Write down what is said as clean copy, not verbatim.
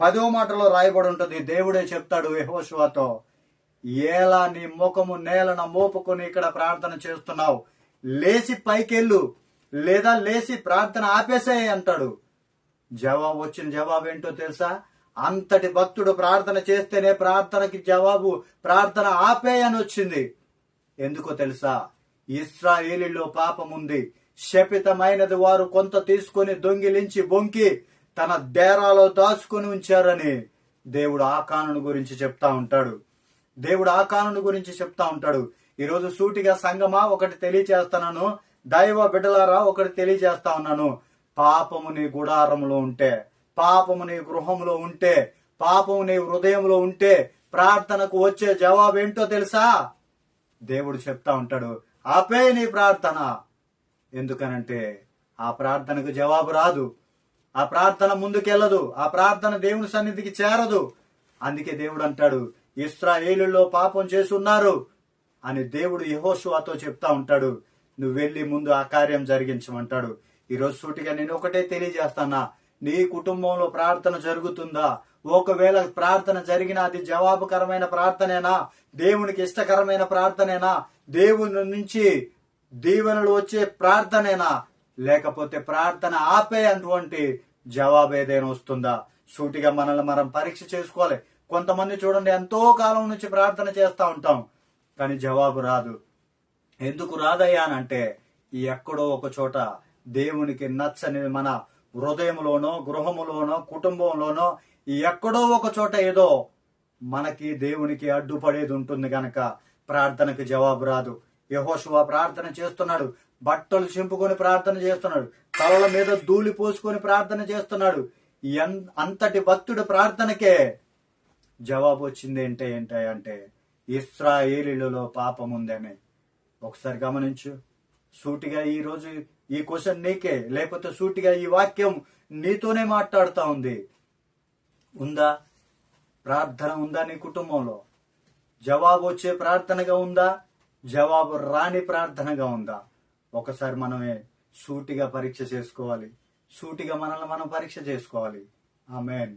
10వ మాటలో రాయబడి ఉంటుంది. దేవుడే చెప్తాడు యెహోషువతో, ఎలా నీ ముఖము నేలన మోపుకొని ఇక్కడ ప్రార్థన చేస్తున్నావు, లేచి పైకెళ్ళు, లేదా లేచి ప్రార్థన ఆపేసేయి అంటాడు. వచ్చిన జవాబు ఏంటో తెలుసా? అంతటి భక్తుడు ప్రార్థన చేస్తేనే ప్రార్థనకి జవాబు ప్రార్థన ఆపేయని వచ్చింది. ఎందుకో తెలుసా? ఇశ్రాయేలీలో పాపముంది, శపితమైనది వారు కొంత తీసుకొని దొంగిలించి బొంకి తన డేరాలో దాచుకొని ఉంచారని దేవుడు ఆకానుని గురించి చెప్తా ఉంటాడు. ఈరోజు సూటిగా సంగమా ఒకటి తెలియచేస్తున్నాను, దైవ బిడ్డలారా ఒకటి తెలియజేస్తా ఉన్నాను. పాపము నీ గుడారంలో ఉంటే, పాపము నీ గృహంలో ఉంటే, పాపము నీ హృదయంలో ఉంటే ప్రార్థనకు వచ్చే జవాబు ఏంటో తెలుసా? దేవుడు చెప్తా ఉంటాడు, ఆపే నీ ప్రార్థన. ఎందుకనంటే ఆ ప్రార్థనకు జవాబు రాదు, ఆ ప్రార్థన ముందుకెళ్ళదు, ఆ ప్రార్థన దేవుని సన్నిధికి చేరదు. అందుకే దేవుడు అంటాడు, ఇశ్రాయేలులో పాపం చేసి ఉన్నారు అని దేవుడు యెహోషువతో చెప్తా ఉంటాడు. నువ్వు వెళ్ళి ముందు ఆ కార్యం జరిగించమంటాడు. ఈరోజు సూటిగా నేను ఒకటే తెలియజేస్తానా, నీ కుటుంబంలో ప్రార్థన జరుగుతుందా? ఒకవేళ ప్రార్థన జరిగినా అది జవాబుకరమైన ప్రార్థనేనా? దేవునికి ఇష్టకరమైన ప్రార్థనేనా? దేవుని నుంచి దీవెనలు వచ్చే ప్రార్థనేనా? లేకపోతే ప్రార్థన ఆపే అటువంటి జవాబు ఏదైనా వస్తుందా? సూటిగా మనల్ని మనం పరీక్ష చేసుకోవాలి. కొంతమంది చూడండి, ఎంతో కాలం నుంచి ప్రార్థన చేస్తా ఉంటాం, కానీ జవాబు రాదు. ఎందుకు రాదయ్యా అంటే ఎక్కడో ఒక చోట దేవునికి నచ్చని మన హృదయంలోనో, గృహములోనో, కుటుంబంలోనో ఎక్కడో ఒక చోట ఏదో మనకి దేవునికి అడ్డుపడేది ఉంటుంది గనక ప్రార్థనకు జవాబు రాదు. యెహోషువ ప్రార్థన చేస్తున్నాడు, బట్టలు చింపుకొని ప్రార్థన చేస్తున్నాడు, తలల మీద ధూళి పోసుకొని ప్రార్థన చేస్తున్నాడు. అంతటి భక్తుడి ప్రార్థనకే జవాబు వచ్చింది ఏంటంటే ఇశ్రాయేలీయులలో పాపం ఉందని. ఒకసారి గమనించు. సూటిగా ఈ రోజు ఈ క్వశ్చన్ నీకే, లేకపోతే సూటిగా ఈ వాక్యం నీతోనే మాట్లాడుతా ఉంది. ఉందా ప్రార్థన? ఉందా నీ కుటుంబంలో? జవాబు వచ్చే ప్రార్థనగా ఉందా? జవాబు రాని ప్రార్థనగా ఉందా? ఒకసారి మనమే సూటిగా పరీక్ష చేసుకోవాలి. సూటిగా మనల్ని మనం పరీక్ష చేసుకోవాలి. ఆమేన్.